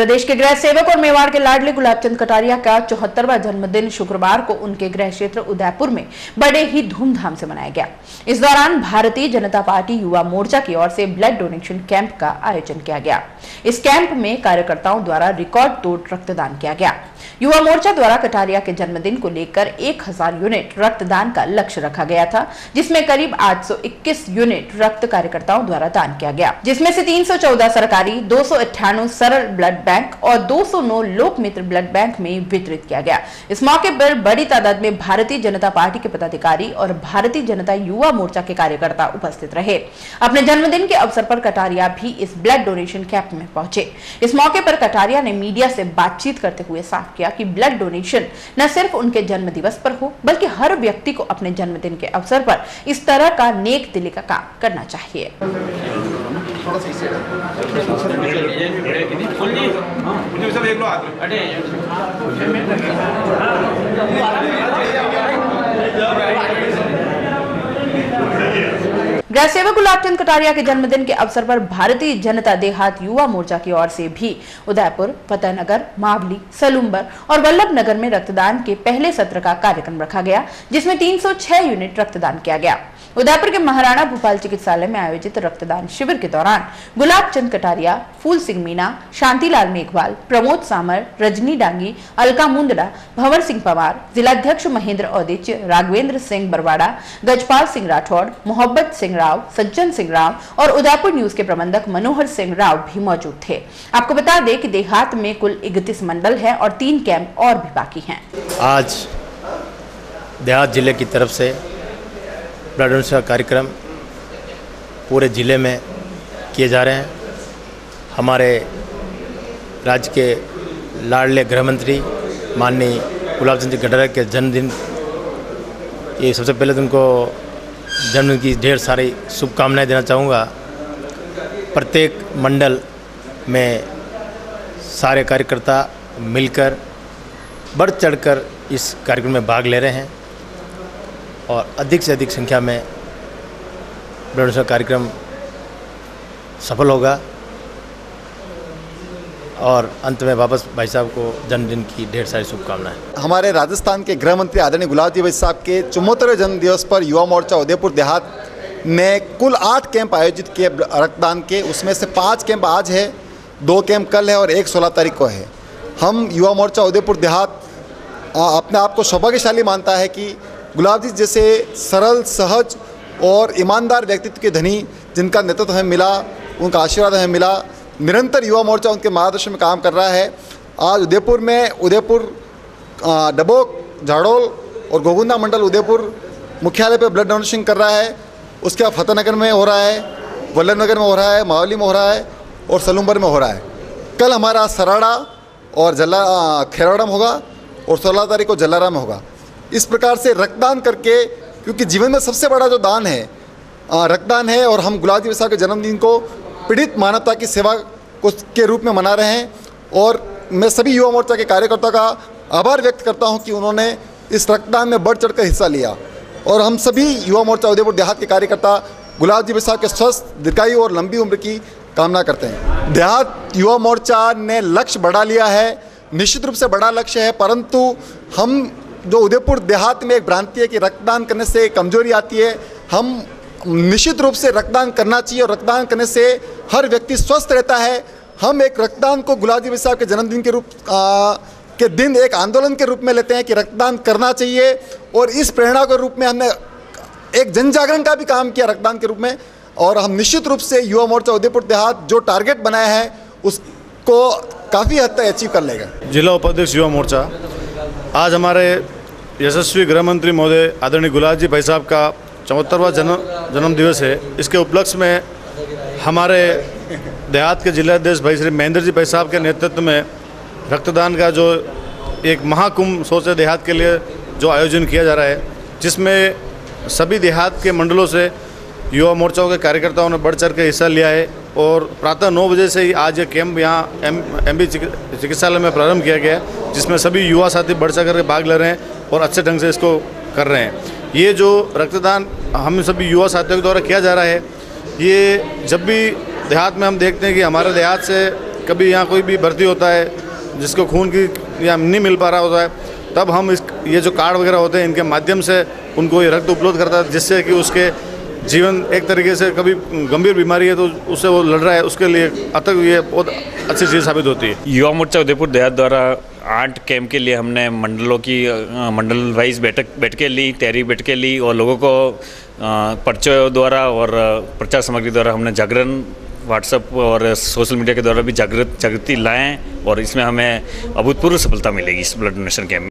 प्रदेश के गृह सेवक और मेवाड़ के लाडले गुलाबचंद कटारिया का 74वां जन्मदिन शुक्रवार को उनके गृह क्षेत्र उदयपुर में बड़े ही धूमधाम से मनाया गया। इस दौरान भारतीय जनता पार्टी युवा मोर्चा की ओर से ब्लड डोनेशन कैंप का आयोजन किया गया। इस कैंप में कार्यकर्ताओं द्वारा रिकॉर्ड तोड़ रक्तदान किया गया। युवा मोर्चा द्वारा कटारिया के जन्मदिन को लेकर 1000 यूनिट रक्तदान का लक्ष्य रखा गया था, जिसमें करीब 821 यूनिट रक्त कार्यकर्ताओं द्वारा दान किया गया, जिसमें से 314 सरकारी, 298 सरल ब्लड बैंक और 209 लोक मित्र ब्लड बैंक में वितरित किया गया। इस मौके पर बड़ी तादाद में भारतीय जनता पार्टी के पदाधिकारी और भारतीय जनता युवा मोर्चा के कार्यकर्ता उपस्थित रहे। अपने जन्मदिन के अवसर पर कटारिया भी इस ब्लड डोनेशन कैंप में पहुंचे। इस मौके पर कटारिया ने मीडिया से बातचीत करते हुए साफ किया कि ब्लड डोनेशन न सिर्फ उनके जन्म दिवस पर हो, बल्कि हर व्यक्ति को अपने जन्मदिन के अवसर पर इस तरह का नेक दिली का काम करना चाहिए। गृह सेवक गुलाबचंद कटारिया के जन्मदिन के अवसर पर भारतीय जनता देहात युवा मोर्चा की ओर से भी उदयपुर, फतेहनगर, मावली, सलूम्बर और वल्लभ नगर में रक्तदान के पहले सत्र का कार्यक्रम रखा गया, जिसमें 306 यूनिट रक्तदान किया गया। उदयपुर के महाराणा भूपाल चिकित्सालय में आयोजित रक्तदान शिविर के दौरान गुलाबचंद कटारिया, फूल सिंह मीना, शांतिलाल मेघवाल, प्रमोद सामर, रजनी डांगी, अलका मुंदड़ा, भंवर सिंह पवार, जिलाध्यक्ष महेंद्र औदिच, राघवेंद्र सिंह बरवाड़ा, गजपाल सिंह राठौड़, मोहब्बत सिंह राव, सज्जन सिंह राव और उदयपुर न्यूज के प्रबंधक मनोहर सिंह राव भी मौजूद थे। आपको बता दें कि देहात में कुल 31 मंडल है और 3 कैंप और भी बाकी हैं। आज देहात जिले की तरफ से ब्लड डोनेशन का कार्यक्रम पूरे ज़िले में किए जा रहे हैं। हमारे राज्य के लाडले गृह मंत्री माननीय गुलाबचंद कटारिया के जन्मदिन, ये सबसे पहले तो उनको जन्मदिन की ढेर सारी शुभकामनाएं देना चाहूँगा। प्रत्येक मंडल में सारे कार्यकर्ता मिलकर बढ़ चढ़कर इस कार्यक्रम में भाग ले रहे हैं और अधिक से अधिक संख्या में ब्लड डोनेशन कार्यक्रम सफल होगा। और अंत में वापस भाई साहब को जन्मदिन की ढेर सारी शुभकामनाएं। हमारे राजस्थान के गृह मंत्री आदरणीय गुलाबजी भाई साहब के 74वें जन्म दिवस पर युवा मोर्चा उदयपुर देहात ने कुल 8 कैंप आयोजित किए रक्तदान के। उसमें से 5 कैंप आज है, 2 कैंप कल है और 1 16 तारीख को है। हम युवा मोर्चा उदयपुर देहात अपने आप को सौभाग्यशाली मानता है कि गुलाब जी जैसे सरल, सहज और ईमानदार व्यक्तित्व के धनी जिनका नेतृत्व हमें मिला, उनका आशीर्वाद हमें मिला, निरंतर युवा मोर्चा उनके मार्गदर्शन में काम कर रहा है। आज उदयपुर में डबोक, झाड़ोल और गोगुंदा मंडल उदयपुर मुख्यालय पर ब्लड डोनेशन कर रहा है। उसके बाद फतेहनगर में हो रहा है, वल्लभ नगर में हो रहा है, मावली में हो रहा है और सलूम्बर में हो रहा है। कल हमारा सराड़ा और खेरवाड़ा में होगा और 16 तारीख को जलारा में होगा। इस प्रकार से रक्तदान करके, क्योंकि जीवन में सबसे बड़ा जो दान है रक्तदान है, और हम गुलाब जी साहब के जन्मदिन को पीड़ित मानवता की सेवा के रूप में मना रहे हैं। और मैं सभी युवा मोर्चा के कार्यकर्ताओं का आभार व्यक्त करता हूं कि उन्होंने इस रक्तदान में बढ़ चढ़ कर हिस्सा लिया। और हम सभी युवा मोर्चा उदयपुर देहात के कार्यकर्ता गुलाब जी साहब के स्वस्थ, दीर्घायु और लंबी उम्र की कामना करते हैं। देहात युवा मोर्चा ने लक्ष्य बढ़ा लिया है, निश्चित रूप से बड़ा लक्ष्य है, परंतु हम जो उदयपुर देहात में एक भ्रांति है कि रक्तदान करने से कमजोरी आती है, हम निश्चित रूप से रक्तदान करना चाहिए और रक्तदान करने से हर व्यक्ति स्वस्थ रहता है। हम एक रक्तदान को गुलाब जी साहब के जन्मदिन के दिन एक आंदोलन के रूप में लेते हैं कि रक्तदान करना चाहिए, और इस प्रेरणा के रूप में हमने एक जन जागरण का भी काम किया रक्तदान के रूप में। और हम निश्चित रूप से युवा मोर्चा उदयपुर देहात जो टारगेट बनाया है उसको काफ़ी हद तक अचीव कर लेगा। जिला उपाध्यक्ष युवा मोर्चा, आज हमारे यशस्वी गृह मंत्री महोदय आदरणीय गुलाब जी भाई साहब का 74वां जन्म दिवस है। इसके उपलक्ष्य में हमारे देहात के जिलाध्यक्ष भाई श्री महेंद्र जी भाई साहब के नेतृत्व में रक्तदान का जो एक महाकुंभ सोचे देहात के लिए जो आयोजन किया जा रहा है, जिसमें सभी देहात के मंडलों से युवा मोर्चाओं के कार्यकर्ताओं ने बढ़ चढ़ के हिस्सा लिया है। और प्रातः 9 बजे से ही आज ये कैंप यहाँ एमबी चिकित्सालय में प्रारंभ किया गया है, जिसमें सभी युवा साथी बढ़ चढ़ कर भाग ले रहे हैं और अच्छे ढंग से इसको कर रहे हैं। ये जो रक्तदान हम सभी युवा साथियों के द्वारा किया जा रहा है, ये जब भी देहात में हम देखते हैं कि हमारे देहात से कभी यहाँ कोई भी भर्ती होता है जिसको खून की या नहीं मिल पा रहा होता है, तब हम ये जो कार्ड वगैरह होते हैं इनके माध्यम से उनको ये रक्त उपलब्ध करता है, जिससे कि उसके जीवन एक तरीके से कभी गंभीर बीमारी है तो उससे वो लड़ रहा है, उसके लिए अब तक ये बहुत अच्छी चीज़ साबित होती है। युवा मोर्चा उदयपुर देहात द्वारा 8 कैंप के लिए हमने मंडल वाइज बैठकें ली, तैयारी बैठकें ली और लोगों को पर्चों द्वारा और प्रचार सामग्री द्वारा हमने जागरण व्हाट्सएप और सोशल मीडिया के द्वारा भी जागृति लाएँ और इसमें हमें अभूतपूर्व सफलता मिलेगी इस ब्लड डोनेशन कैंप में।